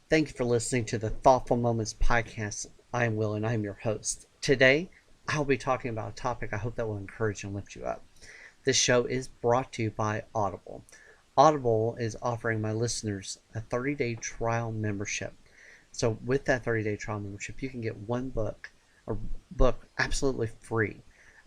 Thank you for listening to the Thoughtful Moments podcast. I am Will and I'm your host. Today, I'll be talking about a topic I hope that will encourage and lift you up. This show is brought to you by Audible. Audible is offering my listeners a 30-day trial membership. So with that 30-day trial membership, you can get a book absolutely free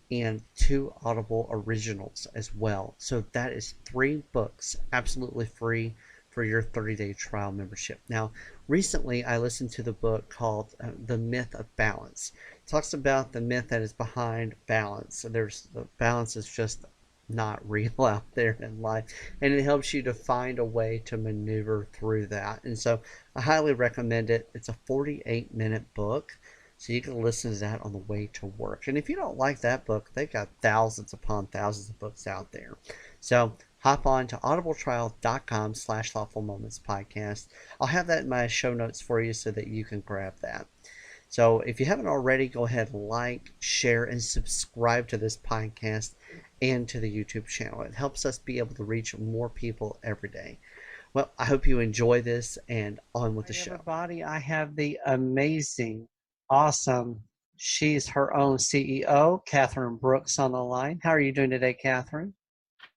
and two Audible originals as well. So that is three books absolutely free for your 30-day trial membership. Now, recently I listened to the book called The Myth of Balance. It talks about the myth that is behind balance. So the balance is just not real out there in life, and it helps you to find a way to maneuver through that. And so I highly recommend it. It's a 48-minute book, so you can listen to that on the way to work. And if you don't like that book, they've got thousands upon thousands of books out there. So hop on to audibletrial.com/thoughtful moments podcast. I'll have that in my show notes for you so that you can grab that. So if you haven't already, go ahead, like, share, and subscribe to this podcast and to the YouTube channel. It helps us be able to reach more people every day. Well, I hope you enjoy this, and on with the show. Everybody, I have the amazing, awesome, she's her own CEO, Kathryn Brooks, on the line. How are you doing today, Kathryn?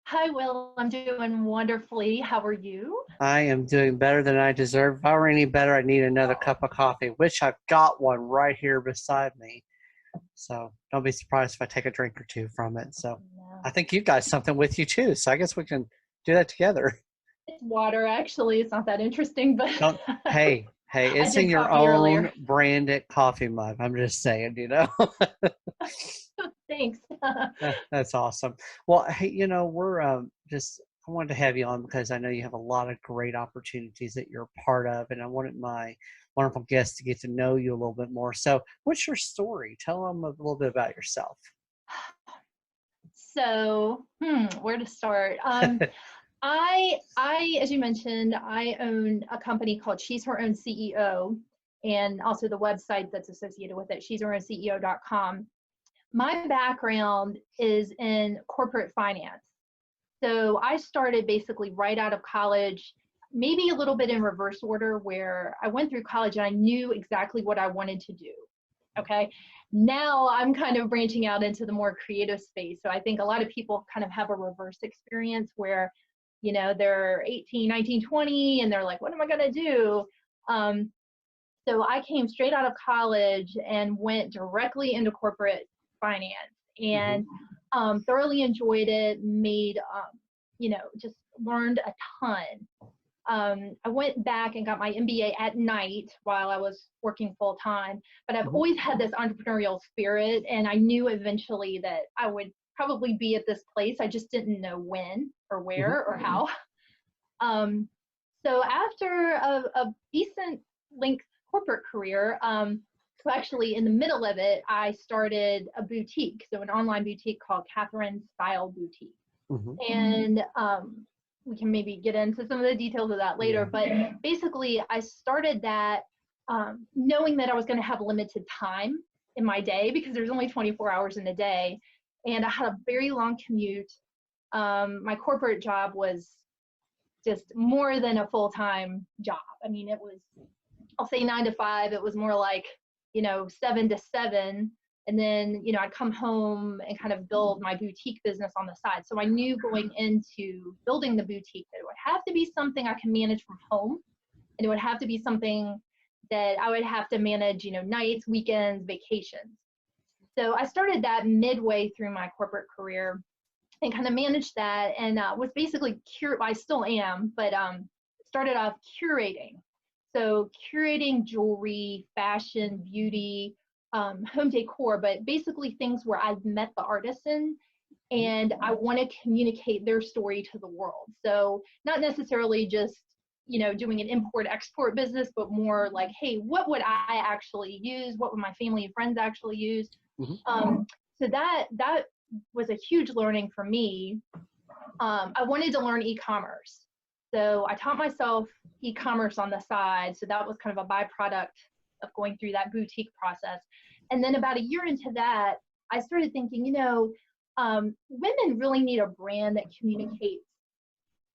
Hi, Will. I'm doing wonderfully. How are you? I am doing better than I deserve. If I were any better, I'd need another cup of coffee, which I've got one right here beside me. So don't be surprised if I take a drink or two from it. So I think you've got something with you too. So I guess we can do that together. It's water, actually. It's not that interesting, but Hey, I it's in did your coffee own earlier. branded coffee mug. I'm just saying. Thanks. That's awesome. Well, hey, we're I wanted to have you on because I know you have a lot of great opportunities that you're a part of, and I wanted my wonderful guests to get to know you a little bit more. So, what's your story? Tell them a little bit about yourself. So, where to start? As you mentioned, I own a company called She's Her Own CEO, and also the website that's associated with it, she's her own CEO.com. My background is in corporate finance. So I started basically right out of college, maybe a little bit in reverse order, where I went through college and I knew exactly what I wanted to do. Okay. Now I'm kind of branching out into the more creative space. So I think a lot of people kind of have a reverse experience where, they're 18, 19, 20, and they're like, what am I going to do? So I came straight out of college and went directly into corporate finance and thoroughly enjoyed it, just learned a ton. I went back and got my MBA at night while I was working full time, but I've always had this entrepreneurial spirit, and I knew eventually that I would probably be at this place. I just didn't know when or where or how. So after a decent length corporate career, so actually in the middle of it, I started a boutique, so an online boutique called Kathryn Style Boutique. And we can maybe get into some of the details of that later, but basically I started that knowing that I was going to have limited time in my day because there's only 24 hours in a day, and I had a very long commute. My corporate job was just more than a full-time job. I mean, it was, I'll say 9 to 5. It was more like, 7 to 7. And then, I'd come home and kind of build my boutique business on the side. So I knew going into building the boutique that it would have to be something I can manage from home. And it would have to be something that I would have to manage, nights, weekends, vacations. So I started that midway through my corporate career and kind of managed that, and was basically I still am, but started off curating. So curating jewelry, fashion, beauty, home decor, but basically things where I've met the artisan and I want to communicate their story to the world. So not necessarily just, doing an import export business, but more like, hey, what would I actually use? What would my family and friends actually use? So that was a huge learning for me. I wanted to learn e-commerce. So I taught myself e-commerce on the side. So that was kind of a byproduct of going through that boutique process. And then about a year into that, I started thinking, women really need a brand that communicates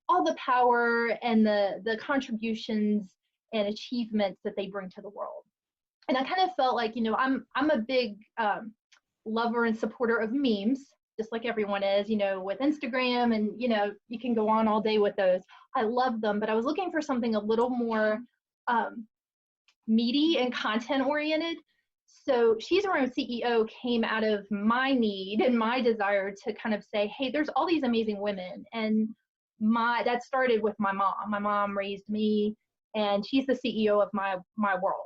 all the power and the contributions and achievements that they bring to the world. And I kind of felt like, I'm a big lover and supporter of memes, just like everyone is, with Instagram, and, you can go on all day with those. I love them, but I was looking for something a little more meaty and content oriented. So She's Her Own CEO came out of my need and my desire to kind of say, hey, there's all these amazing women. And that started with my mom. My mom raised me, and she's the CEO of my world.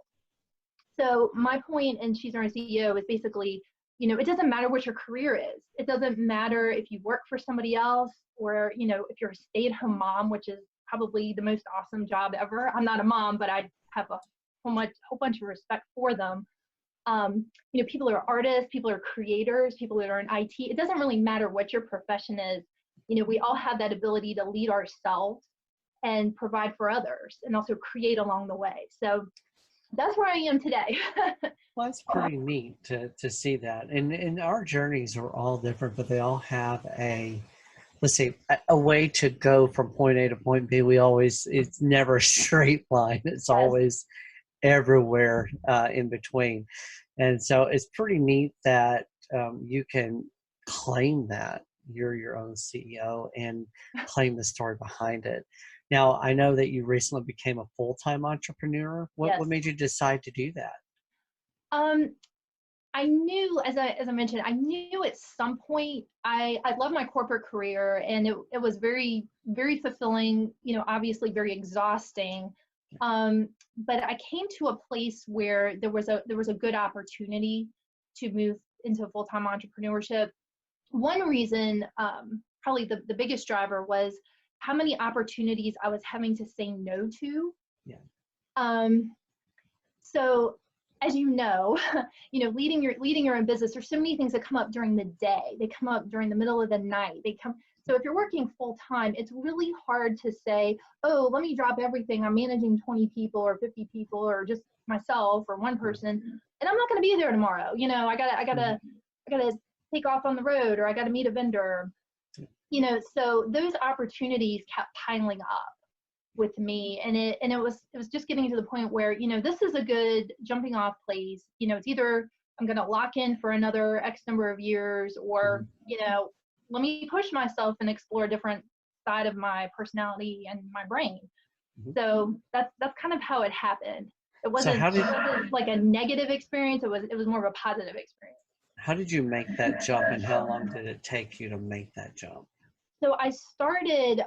So my point in She's Her Own CEO is basically, it doesn't matter what your career is. It doesn't matter if you work for somebody else, or, if you're a stay-at-home mom, which is probably the most awesome job ever. I'm not a mom, but I have a whole bunch of respect for them. People are artists, people are creators, people that are in IT. It doesn't really matter what your profession is. We all have that ability to lead ourselves and provide for others, and also create along the way. So that's where I am today. Well, it's pretty neat to see that. And our journeys are all different, but they all have a way to go from point A to point B. It's never a straight line. It's always everywhere in between. And so it's pretty neat that you can claim that you're your own CEO and claim the story behind it. Now, I know that you recently became a full-time entrepreneur. Yes. What made you decide to do that? I knew, as I mentioned, I knew at some point I love my corporate career, and it was very, very fulfilling, obviously very exhausting. But I came to a place where there was a good opportunity to move into full-time entrepreneurship. One reason, probably the biggest driver, was how many opportunities I was having to say no to. Yeah. So as leading your own business, there's so many things that come up during the day. They come up during the middle of the night. So if you're working full time, it's really hard to say, oh, let me drop everything. I'm managing 20 people or 50 people, or just myself or one person, and I'm not going to be there tomorrow. I gotta take off on the road, or I gotta meet a vendor. So those opportunities kept piling up with me, and it was just getting to the point where, this is a good jumping off place. It's either I'm going to lock in for another X number of years, or let me push myself and explore a different side of my personality and my brain. So that's kind of how it happened. It wasn't like a negative experience. It was more of a positive experience. How did you make that jump, and how long did it take you to make that jump? So I started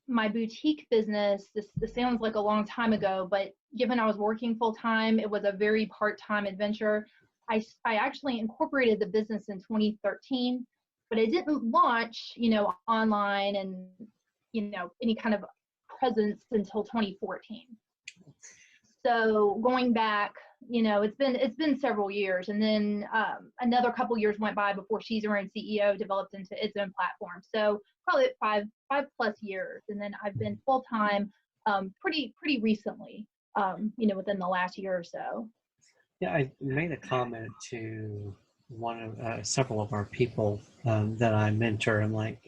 my boutique business. This sounds like a long time ago, but given I was working full time, it was a very part-time adventure. I actually incorporated the business in 2013, but it didn't launch, online and, any kind of presence until 2014. So going back, it's been several years, and then another couple years went by before She's Her Own CEO developed into its own platform. So probably 5+ years, and then I've been full time pretty recently, within the last year or so. Yeah, I made a comment to several of our people that I mentor. I'm like,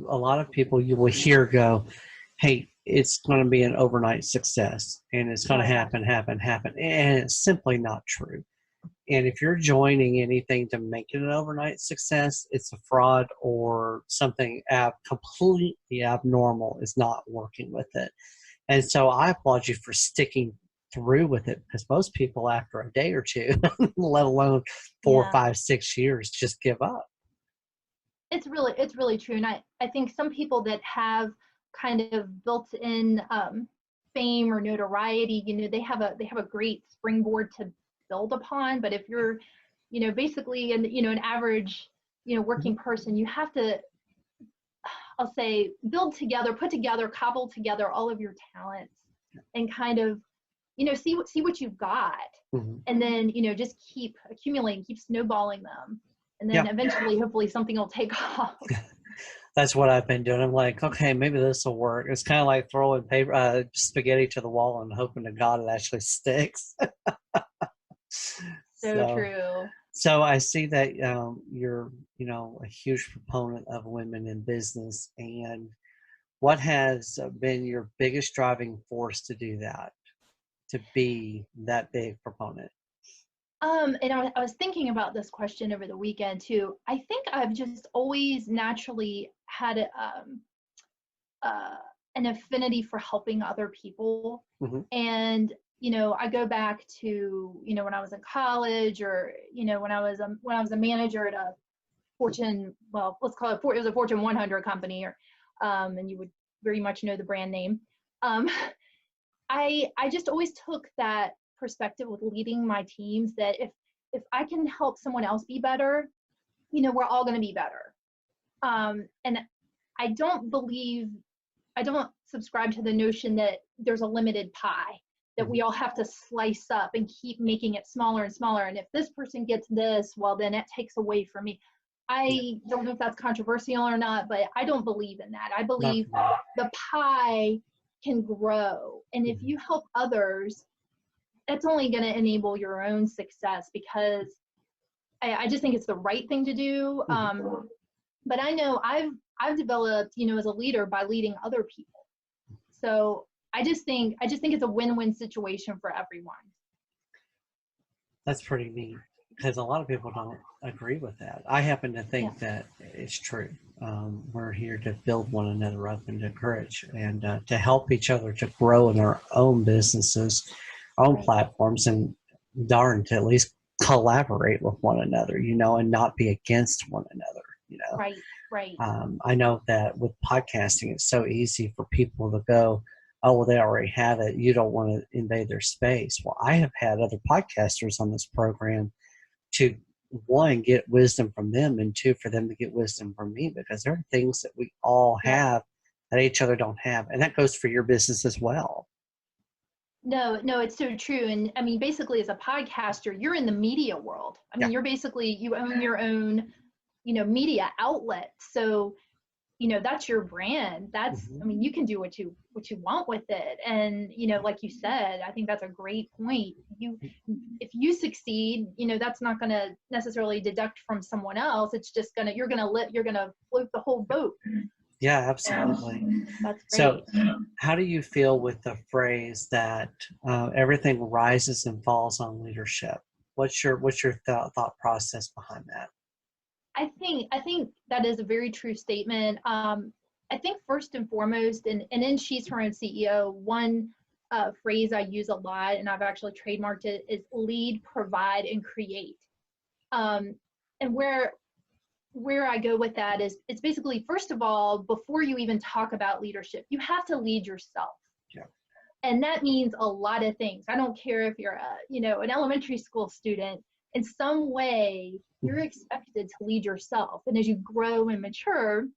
a lot of people you will hear go, hey, it's going to be an overnight success, and it's going to happen. And it's simply not true. And if you're joining anything to make it an overnight success, it's a fraud, or something completely abnormal is not working with it. And so I applaud you for sticking through with it, because most people, after a day or two, let alone 4, 5, 6 years, just give up. It's really true. And I think some people that have kind of built in fame or notoriety, they have a great springboard to build upon. But if you're, basically an average, working person, you have to, I'll say, put together, cobble together all of your talents, and kind of, see what you've got, and then, just keep accumulating, keep snowballing them. And then eventually, hopefully, something will take off. That's what I've been doing. I'm like, okay, maybe this will work. It's kind of like throwing spaghetti to the wall and hoping to God it actually sticks. So true. So I see that you're, a huge proponent of women in business. And what has been your biggest driving force to do that? to be that big proponent? And I was thinking about this question over the weekend too. I think I've just always naturally had an affinity for helping other people. Mm-hmm. And, I go back to, when I was in college, or, when I was a manager at a Fortune, well, let's call it, it was a Fortune 100 company, or, and you would very much know the brand name. Um, I just always took that perspective with leading my teams, that if I can help someone else be better, we're all going to be better. And I don't subscribe to the notion that there's a limited pie that we all have to slice up and keep making it smaller and smaller. And if this person gets this, well, then it takes away from me. I don't know if that's controversial or not, but I don't believe in that. I believe the pie can grow. And if you help others, that's only going to enable your own success, because I just think it's the right thing to do. But I know I've developed, as a leader by leading other people. So I just think it's a win-win situation for everyone. That's pretty neat, because a lot of people don't agree with that. I happen to think that it's true. We're here to build one another up and to encourage and to help each other to grow in our own businesses, our own platforms, and darn, to at least collaborate with one another, and not be against one another. Right. I know that with podcasting, it's so easy for people to go, oh, well, they already have it. You don't want to invade their space. Well, I have had other podcasters on this program to, one, get wisdom from them, and two, for them to get wisdom from me, because there are things that we all have that each other don't have. And that goes for your business as well. No, it's so true. And I mean, basically, as a podcaster, you're in the media world. I mean, you own your own, media outlet. So, that's your brand. That's, I mean, you can do what you want with it. And, like you said, I think that's a great point. If you succeed, that's not going to necessarily deduct from someone else. It's just you're going to float the whole boat. Yeah, absolutely. That's great. So how do you feel with the phrase that everything rises and falls on leadership? What's your thought process behind that? I think that is a very true statement. I think first and foremost, and in She's Her Own CEO, one phrase I use a lot, and I've actually trademarked it, is lead, provide, and create. And where I go with that is, it's basically, first of all, before you even talk about leadership, you have to lead yourself. Yeah. And that means a lot of things. I don't care if you're an elementary school student. In some way, you're expected to lead yourself. And as you grow and mature,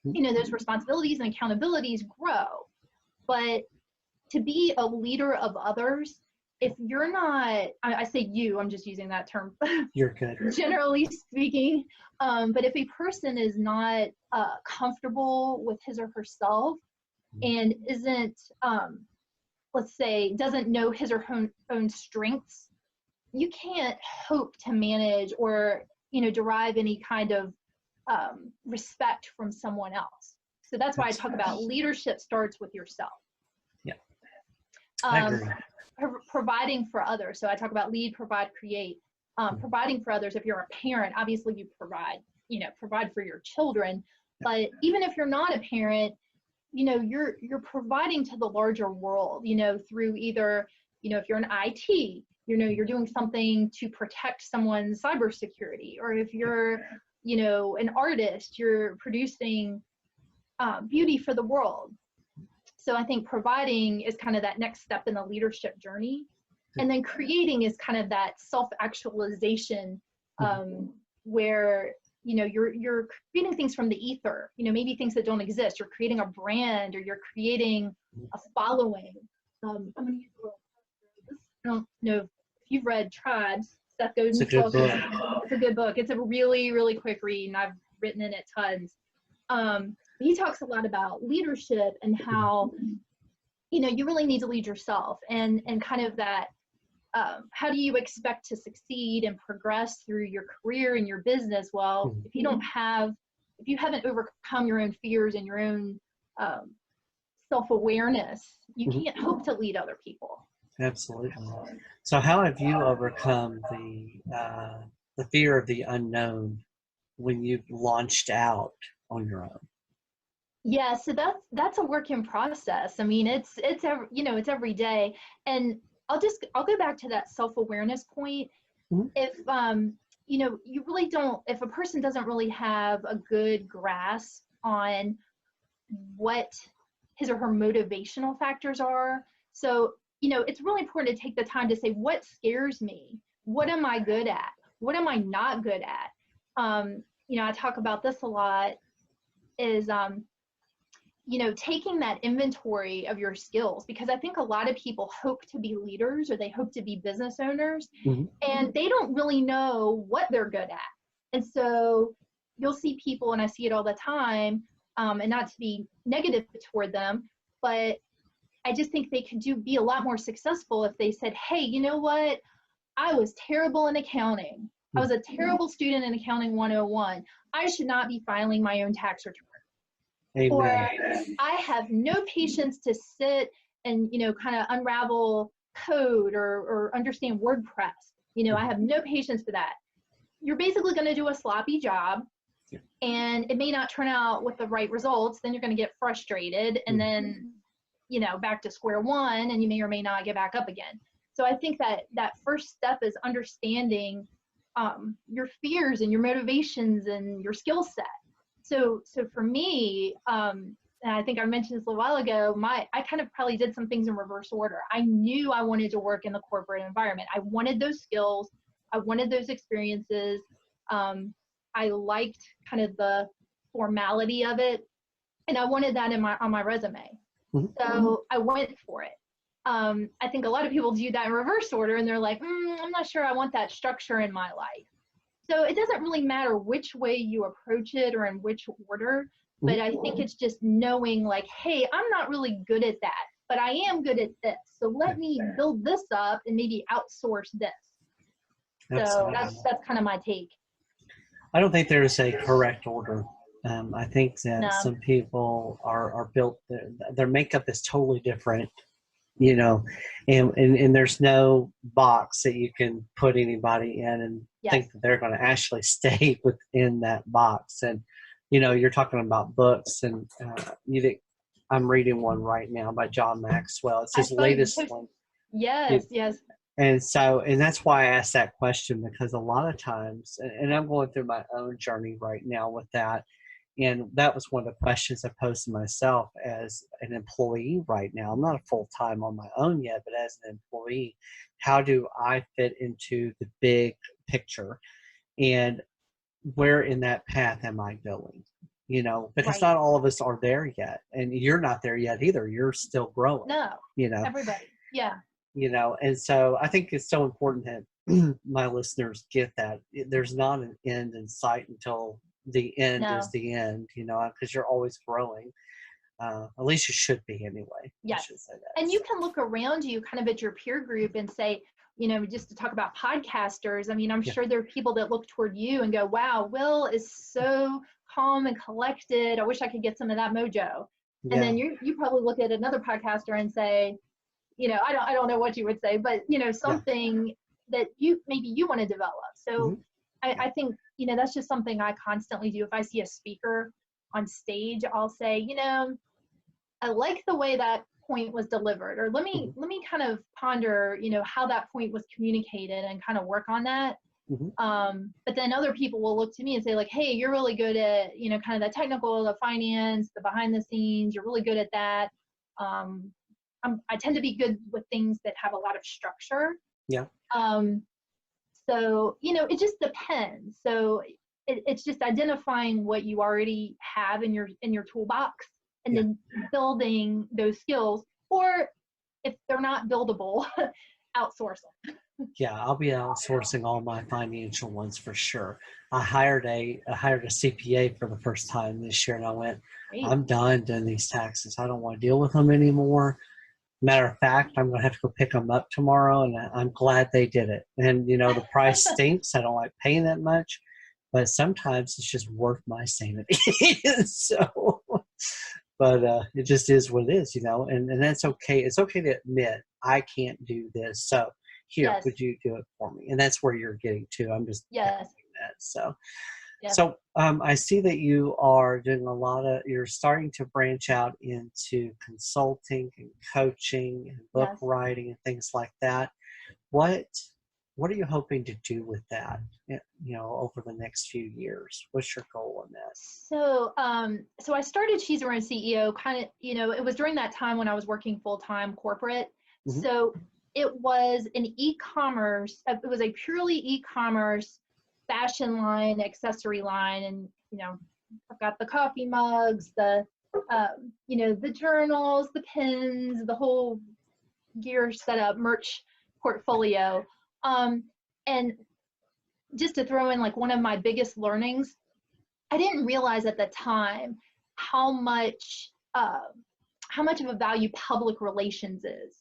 those responsibilities and accountabilities grow. But to be a leader of others, if you're not, I say you, I'm just using that term. You're good. Generally speaking. But if a person is not comfortable with his or herself and isn't, let's say, doesn't know his or her own strengths, you can't hope to manage or, derive any kind of respect from someone else. So that's why I talk about leadership starts with yourself. Yeah, I agree. Providing for others. So I talk about lead, provide, create. Providing for others. If you're a parent, obviously you provide for your children. But even if you're not a parent, you're providing to the larger world, through either, if you're in IT, you're doing something to protect someone's cybersecurity, or if you're, an artist, you're producing beauty for the world. So I think providing is kind of that next step in the leadership journey. And then creating is kind of that self-actualization, where, you're creating things from the ether, maybe things that don't exist. You're creating a brand, or you're creating a following. I'm going to use a little, I don't know if you've read Tribes, Seth Godin's book. It's a good book. It's a really, really quick read, and I've written in it tons. He talks a lot about leadership and how, you really need to lead yourself, and kind of that, how do you expect to succeed and progress through your career and your business? Well, if you haven't overcome your own fears and your own self-awareness, you can't hope to lead other people. Absolutely. So, how have you overcome the fear of the unknown when you've launched out on your own? Yeah, so that's a work in process. I mean, it's every, it's every day. And I'll go back to that self-awareness point. Mhm. If you really don't, if a person doesn't really have a good grasp on what his or her motivational factors are. So, it's really important to take the time to say, what scares me? What am I good at? What am I not good at? I talk about this a lot is, taking that inventory of your skills, because I think a lot of people hope to be leaders or they hope to be business owners, Mhm. and they don't really know what they're good at. And so you'll see people, and I see it all the time, and not to be negative toward them, but I just think they could be a lot more successful if they said, hey, you know what? I was terrible in accounting. I was a terrible student in accounting 101. I should not be filing my own tax return. Or Amen. I have no patience to sit and, kind of unravel code or understand WordPress. I have no patience for that. You're basically going to do a sloppy job, Yeah. and it may not turn out with the right results. Then you're going to get frustrated, and then, back to square one, and you may or may not get back up again. So I think that first step is understanding your fears and your motivations and your skill set. So for me, and I think I mentioned this a little while ago, I kind of probably did some things in reverse order. I knew I wanted to work in the corporate environment. I wanted those skills. I wanted those experiences. I liked kind of the formality of it, and I wanted that on my resume. Mhm. So I went for it. I think a lot of people do that in reverse order, and they're like, I'm not sure I want that structure in my life. So it doesn't really matter which way you approach it or in which order, but I think it's just knowing, like, hey, I'm not really good at that, but I am good at this. So let me build this up and maybe outsource this. So Absolutely. that's kind of my take. I don't think there is a correct order. I think that No. some people are built, their makeup is totally different, you know, and there's no box that you can put anybody in and Yes. think that they're going to actually stay within that box. And, you're talking about books, and I'm reading one right now by John Maxwell. It's his latest one. Yes, yes. And that's why I asked that question, because a lot of times, and I'm going through my own journey right now with that. And that was one of the questions I posed to myself as an employee right now. I'm not a full time on my own yet, but as an employee, how do I fit into the big picture? And where in that path am I going? Because Right. not all of us are there yet. And you're not there yet either. You're still growing, No, you know everybody. Yeah. and so I think it's so important that my listeners get that there's not an end in sight until the end No. is the end, because you're always growing. At least you should be anyway. Yes. I should say that. And you can look around you kind of at your peer group and say, just to talk about podcasters, I mean, I'm Yeah. sure there are people that look toward you and go, wow, Will is so calm and collected. I wish I could get some of that mojo. And then you probably look at another podcaster and say, I don't know what you would say, but something that maybe you want to develop. So I think, that's just something I constantly do. If I see a speaker on stage, I'll say, I like the way that point was delivered, or let me kind of ponder, how that point was communicated and kind of work on that. But then other people will look to me and say, like, hey, you're really good at, kind of the technical, the finance, the behind the scenes, you're really good at that. I tend to be good with things that have a lot of structure. Yeah. So, it just depends. So it's just identifying what you already have in your toolbox, and then building those skills, or if they're not buildable, outsource them. Yeah, I'll be outsourcing all my financial ones for sure. I hired a CPA for the first time this year, and I went, Great. I'm done doing these taxes. I don't want to deal with them anymore. Matter of fact, I'm going to have to go pick them up tomorrow, and I'm glad they did it. And, the price stinks. I don't like paying that much, but sometimes it's just worth my sanity. So, but it just is what it is, and that's okay. It's okay to admit I can't do this. So here, Yes. would you do it for me? And that's where you're getting to. I'm just Yes. asking that. So, Yes. I see that you are doing you're starting to branch out into consulting and coaching and book Yes. writing and things like that. What what are you hoping to do with that, over the next few years? What's your goal in that? So I started She's Her Own CEO kind of, it was during that time when I was working full-time corporate. Hmm. So it was it was a purely e-commerce fashion line, accessory line. And, I've got the coffee mugs, the journals, the pins, the whole gear setup, merch portfolio. Um, and just to throw in like one of my biggest learnings, I didn't realize at the time how much of a value public relations is.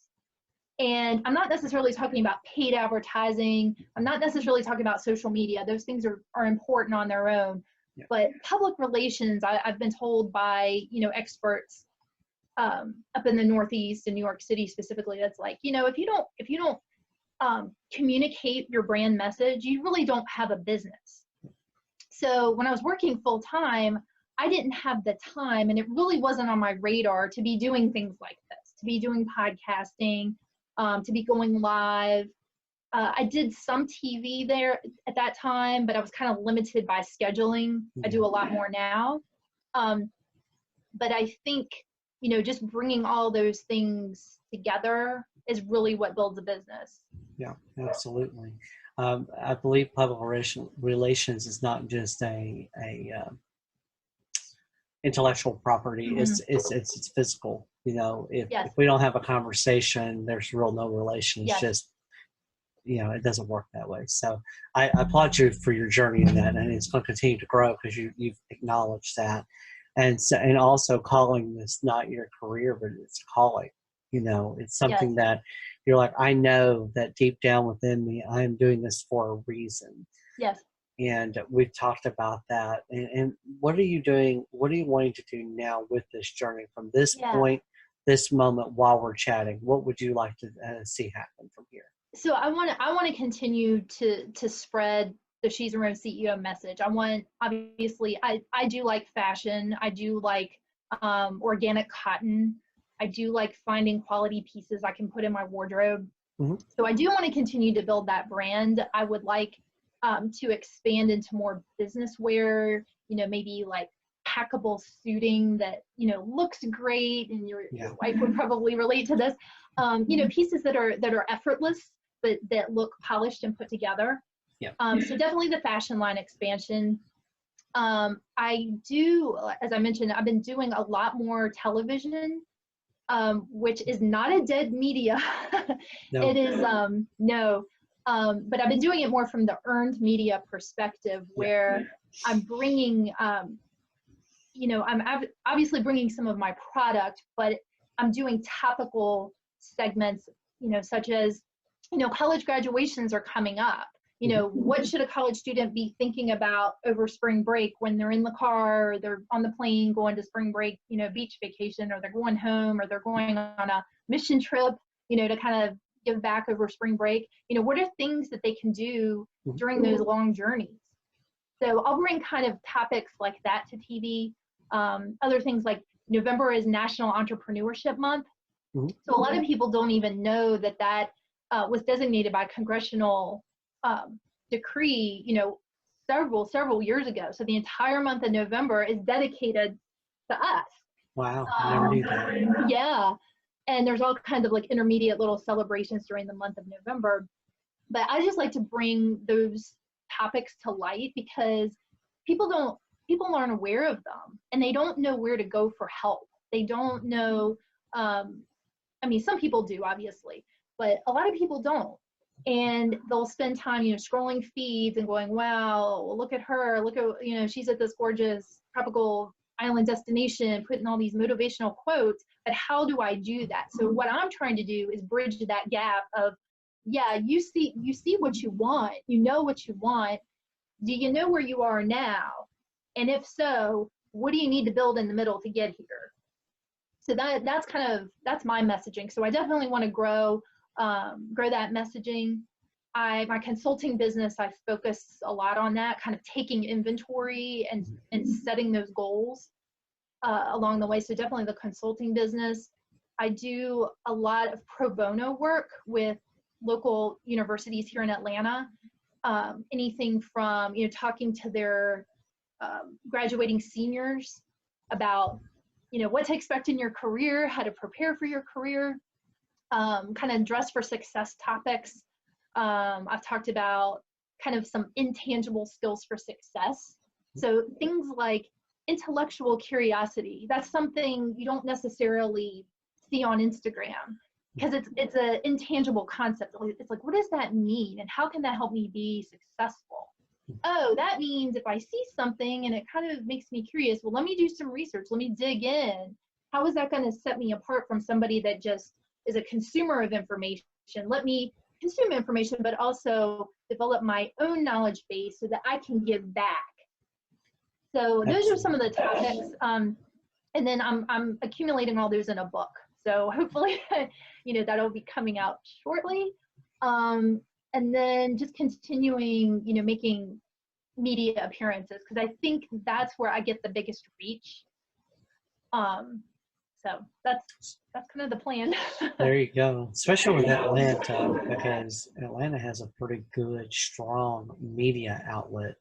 And I'm not necessarily talking about paid advertising. I'm not necessarily talking about social media. Those things are important on their own. Yeah. But public relations, I've been told by experts up in the Northeast, in New York City specifically, that's like, if you don't communicate your brand message, you really don't have a business. So when I was working full time, I didn't have the time, and it really wasn't on my radar to be doing things like this, to be doing podcasting, to be going live. I did some TV there at that time, but I was kind of limited by scheduling. I do a lot more now. But I think, just bringing all those things together is really what builds a business. Yeah, absolutely. I believe public relations is not just a intellectual property. Mm-hmm. It's physical. If Yes. if we don't have a conversation, there's real no relation. It's Yes. just it doesn't work that way. So I applaud you for your journey in that, and it's going to continue to grow because you've acknowledged that, and also calling this not your career, but it's a calling. It's something Yes. that you're like, I know that deep down within me, I am doing this for a reason. Yes. And we've talked about that. And what are you doing? What are you wanting to do now with this journey from this point, this moment while we're chatting? What would you like to see happen from here? So I want to continue to spread the She's Her Own CEO message. Obviously, I do like fashion. I do like organic cotton. I do like finding quality pieces I can put in my wardrobe. Mm-hmm. So I do want to continue to build that brand. I would like to expand into more business wear, maybe like packable suiting that, looks great, and your wife would probably relate to this. Pieces that are effortless, but that look polished and put together. Yeah. So definitely the fashion line expansion. I do, as I mentioned, I've been doing a lot more television, which is not a dead media. No. It is, no. But I've been doing it more from the earned media perspective, where I'm bringing, I'm obviously bringing some of my product, but I'm doing topical segments, such as, college graduations are coming up. What should a college student be thinking about over spring break when they're in the car, or they're on the plane going to spring break, beach vacation, or they're going home, or they're going on a mission trip, to kind of give back over spring break. What are things that they can do during those long journeys? So I'll bring kind of topics like that to TV. Other things like November is National Entrepreneurship Month. Mm-hmm. So a lot of people don't even know that was designated by congressional decree, several years ago. So the entire month of November is dedicated to us. Wow, I never knew that. Yeah. And there's all kinds of like intermediate little celebrations during the month of November. But I just like to bring those topics to light because people aren't aware of them, and they don't know where to go for help. They don't know, some people do, obviously, but a lot of people don't. And they'll spend time, scrolling feeds and going, wow, look at her, look at, she's at this gorgeous tropical island destination, putting all these motivational quotes, but how do I do that? So what I'm trying to do is bridge that gap of, you see what you want, what you want. Do you know where you are now? And if so, what do you need to build in the middle to get here? So that's my messaging. So I definitely want to grow that messaging. My consulting business, I focus a lot on that, kind of taking inventory and setting those goals along the way. So definitely the consulting business. I do a lot of pro bono work with local universities here in Atlanta. Anything from, talking to their graduating seniors about, what to expect in your career, how to prepare for your career, kind of dress for success topics. I've talked about kind of some intangible skills for success. So things like intellectual curiosity. That's something you don't necessarily see on Instagram because it's an intangible concept. It's like, what does that mean? And how can that help me be successful? Oh, that means if I see something and it kind of makes me curious, well, let me do some research. Let me dig in. How is that going to set me apart from somebody that just is a consumer of information? Let me consume information, but also develop my own knowledge base so that I can give back. So those are some of the topics. And then I'm accumulating all those in a book. So hopefully, that'll be coming out shortly. And then just continuing, making media appearances, because I think that's where I get the biggest reach. So that's kind of the plan. There you go. Especially with Atlanta, because Atlanta has a pretty good, strong media outlet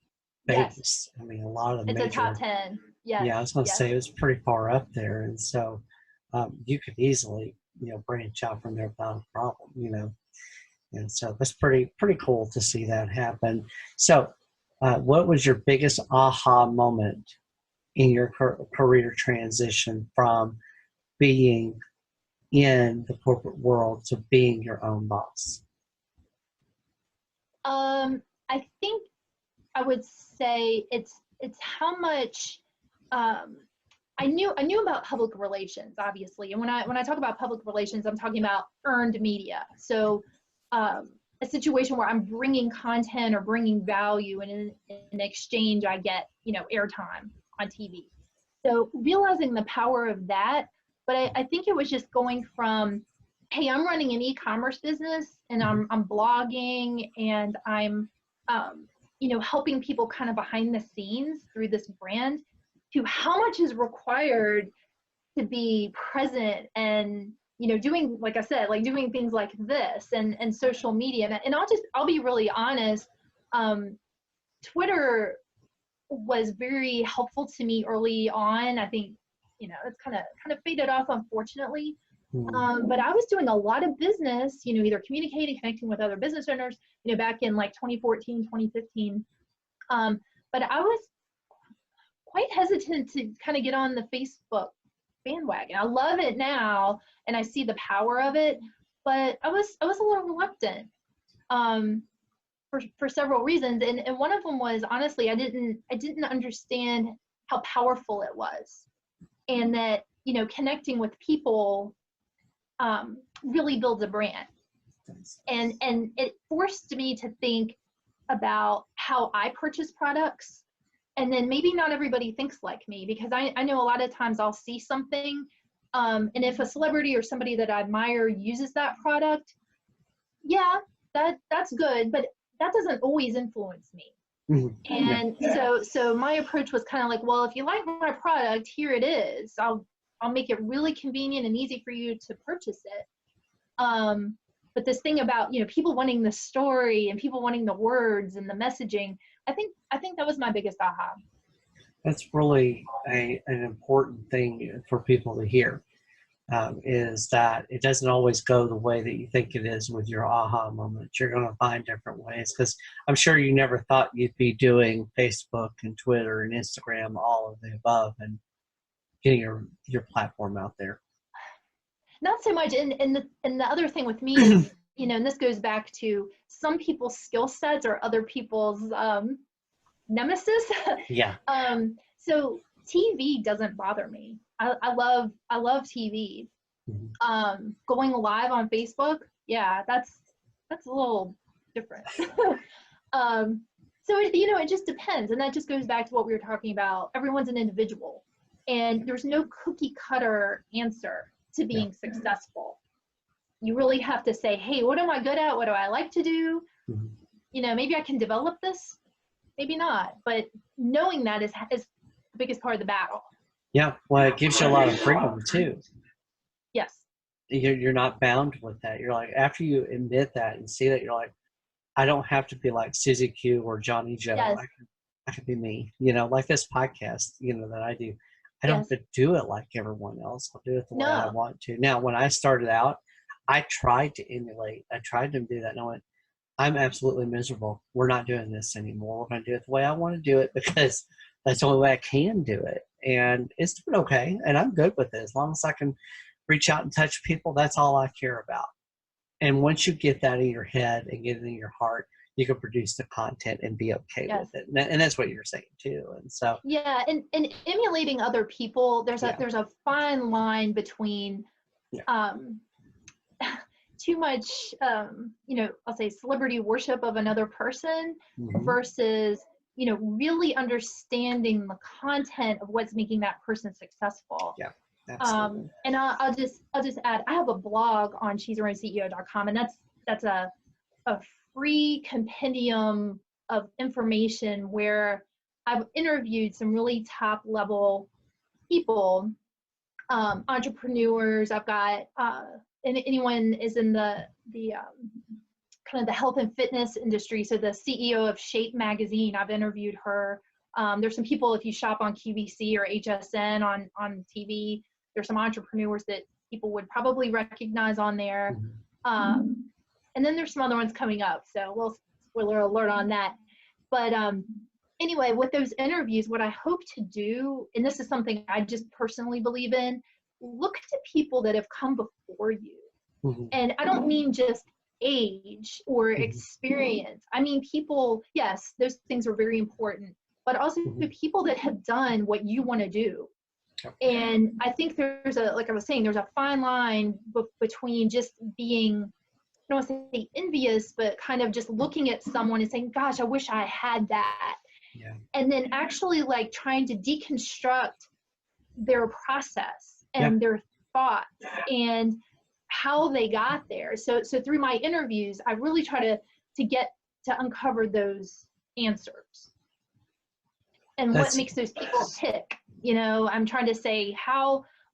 base. Yes. I mean, a lot of the It's major, a top 10. Yes. yeah, I was going to say it was pretty far up there, and so you could easily, branch out from there without a problem, and so that's pretty cool to see that happen. So, what was your biggest aha moment in your career transition from being in the corporate world to being your own boss? I think I would say it's how much I knew about public relations, obviously, and when I talk about public relations, I'm talking about earned media. So a situation where I'm bringing content or bringing value, and in exchange I get airtime on TV. So realizing the power of that, but I think it was just going from, hey, I'm running an e-commerce business and I'm blogging and I'm helping people kind of behind the scenes through this brand, to how much is required to be present and doing, like I said, like doing things like this and social media. And I'll be really honest, Twitter was very helpful to me early on. I think it's kind of faded off, unfortunately. But I was doing a lot of business, either communicating, connecting with other business owners, back in like 2014, 2015. But I was quite hesitant to kind of get on the Facebook bandwagon. I love it now and I see the power of it, but I was a little reluctant for several reasons. And one of them was, honestly, I didn't understand how powerful it was, and that connecting with people really builds a brand. And it forced me to think about how I purchase products. And then maybe not everybody thinks like me, because I know a lot of times I'll see something, and if a celebrity or somebody that I admire uses that product, yeah, that's good, but that doesn't always influence me. And so my approach was kind of like, well, if you like my product, here it is. I'll make it really convenient and easy for you to purchase it. But this thing about people wanting the story and people wanting the words and the messaging, I think that was my biggest aha. That's really an important thing for people to hear, is that it doesn't always go the way that you think it is with your aha moment. You're going to find different ways, because I'm sure you never thought you'd be doing Facebook and Twitter and Instagram, all of the above, and getting your platform out there. Not so much. And the other thing with me is, and this goes back to some people's skill sets or other people's nemesis. Yeah. So TV doesn't bother me. I love TV. Going live on Facebook, yeah, that's a little different. So it just depends, and that just goes back to what we were talking about. Everyone's an individual. And there's no cookie cutter answer to being successful. You really have to say, hey, what am I good at? What do I like to do? Mhm. You know, maybe I can develop this, maybe not. But knowing that is the biggest part of the battle. Yeah, well, it gives you a lot of freedom too. Yes. You're not bound with that. You're like, after you admit that and see that, you're like, I don't have to be like Susie Q or Johnny Joe. Yes. I can be me, like this podcast, that I do. I don't Yes. have to do it like everyone else. I'll do it the way I No. want to. Now, when I started out, I tried to emulate. I tried to do that. And I went, I'm absolutely miserable. We're not doing this anymore. We're going to do it the way I want to do it because that's the only way I can do it. And it's doing okay. And I'm good with it. As long as I can reach out and touch people, that's all I care about. And once you get that in your head and get it in your heart, you can produce the content and be okay Yes. with it. And that's what you're saying too. And so, yeah, and emulating other people, there's yeah, a fine line between yeah, too much I'll say celebrity worship of another person mhm, versus really understanding the content of what's making that person successful. yeah, absolutely. And I'll just add, I have a blog on CheeseYourOwnCEO.com, and that's a free compendium of information where I've interviewed some really top level people, entrepreneurs. I've got and anyone is in the kind of the health and fitness industry. So the CEO of Shape magazine, I've interviewed her. There's some people, if you shop on QVC or HSN on TV, there's some entrepreneurs that people would probably recognize on there. And then there's some other ones coming up. So we'll spoiler alert on that. But anyway, with those interviews, what I hope to do, and this is something I just personally believe in, look to people that have come before you. Mhm, And I don't mean just age or mhm, experience. I mean, people, yes, those things are very important, but also the mhm. people that have done what you want to do. Yep. And I think there's like I was saying, there's a fine line between just being, I don't want to say envious, but kind of just looking at someone and saying, gosh, I wish I had that. Yeah. And then actually like trying to deconstruct their process Yeah. and their thoughts and how they got there. So through my interviews, I really try to get to uncover those answers and what That's makes those people tick. I'm trying to say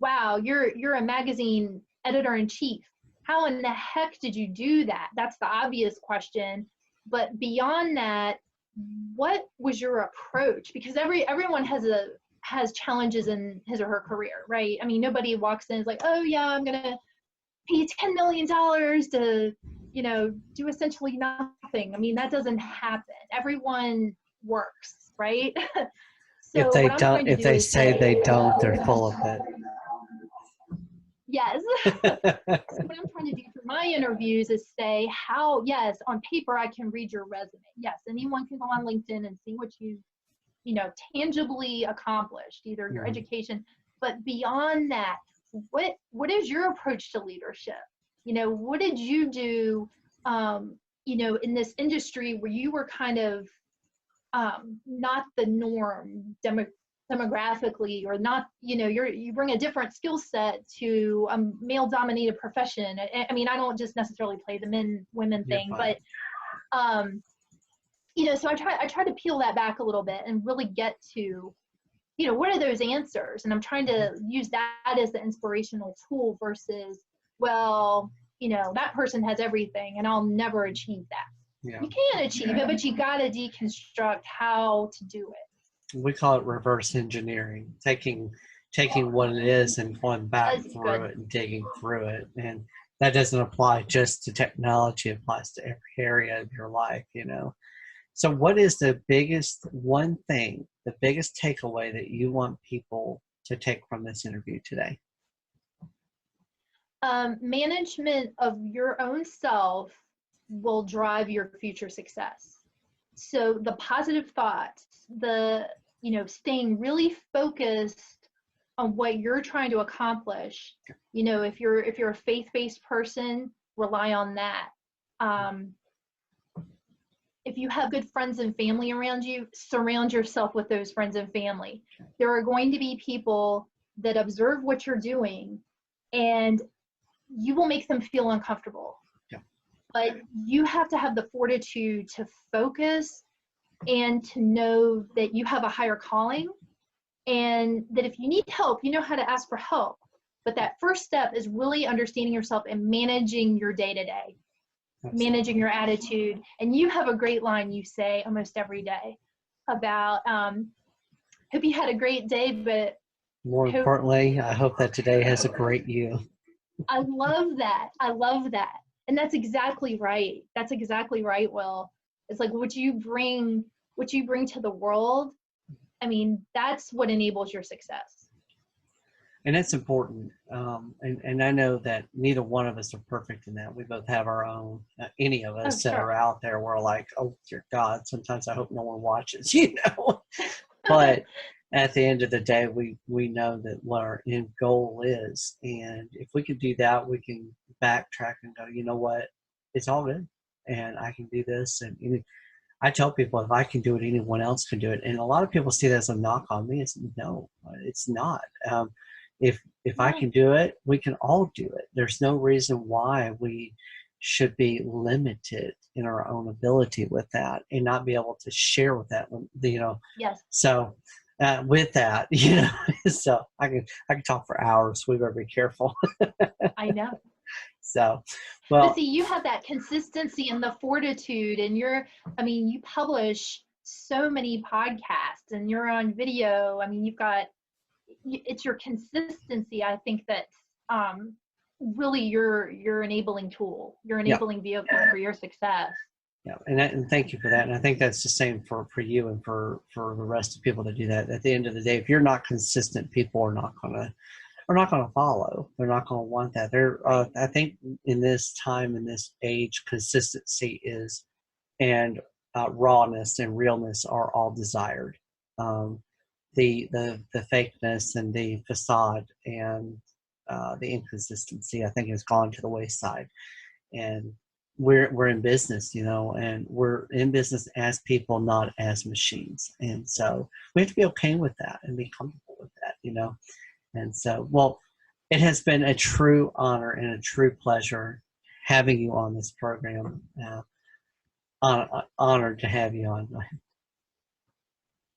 wow, you're a magazine editor in chief. How in the heck did you do that? That's the obvious question. But beyond that, what was your approach? Because everyone has challenges in his or her career, right? I mean, nobody walks in and is like, oh yeah, I'm gonna pay $10 million to, do essentially nothing. I mean, that doesn't happen. Everyone works, right? if So they what I'm don't, trying to if do they is say say, they don't, they're full of yes. it. So what I'm trying to do through my interviews is say how, yes, on paper, I can read your resume. Yes, anyone can go on LinkedIn and see what you've, tangibly accomplished, either your Mhm. education, but beyond that, what is your approach to leadership? What did you do, in this industry where you were kind of not the norm demographically, or not, you bring a different skill set to a male dominated profession. I mean, I don't just necessarily play the men women You're thing, fine. but so I try to peel that back a little bit and really get to, what are those answers? And I'm trying to use that as the inspirational tool versus, well, that person has everything and I'll never achieve that. Yeah. You can achieve it, but you got to deconstruct how to do it. We call it reverse engineering, taking what it is and going back That's through good. it and digging through it. And that doesn't apply just to technology, it applies to every area of your life. So what is the biggest one thing, the biggest takeaway that you want people to take from this interview today? Management of your own self will drive your future success. So the positive thoughts, the staying really focused on what you're trying to accomplish. If you're a faith-based person, rely on that. If you have good friends and family around you, surround yourself with those friends and family. There are going to be people that observe what you're doing, and you will make them feel uncomfortable. Yeah. But you have to have the fortitude to focus and to know that you have a higher calling, and that if you need help, you know how to ask for help. But that first step is really understanding yourself and managing your day-to-day, managing your attitude. And you have a great line you say almost every day about, hope you had a great day, but More importantly, I hope that today has a great you. I love that. I love that. And that's exactly right. That's exactly right, Will. It's like what you bring to the world. I mean, that's what enables your success. And that's important. And I know that neither one of us are perfect in that. We both have our own, any of us that are out there, we're like, oh, dear God, sometimes I hope no one watches, you know. But at the end of the day, we know that what our end goal is. And if we can do that, we can backtrack and go, you know what, it's all good. And I can do this. And I tell people, if I can do it, anyone else can do it. And a lot of people see that as a knock on me. It's no, it's not. If I can do it, we can all do it. There's no reason why we should be limited in our own ability with that and not be able to share with that, you know. Yes. So with that, you know, so I can talk for hours. We better be careful. I know. So, well, but see, you have that consistency and the fortitude, and you publish so many podcasts and you're on video. I mean, it's your consistency, I think, that's really your enabling tool, your enabling vehicle for your success. Yeah, and thank you for that. And I think that's the same for you and for the rest of people that do that. At the end of the day, if you're not consistent, people are not gonna follow. They're not gonna want that. I think in this time, in this age, consistency is, and rawness and realness are all desired. The fakeness and the facade and the inconsistency, I think, has gone to the wayside. And we're in business, you know, and we're in business as people, not as machines. And so we have to be okay with that and be comfortable with that, you know. And so, well, it has been a true honor and a true pleasure having you on this program. Honored to have you on.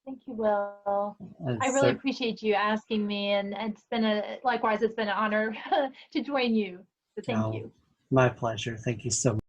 Thank you, Will. I really appreciate you asking me, and it's been an honor to join you. So thank you. My pleasure. Thank you so much.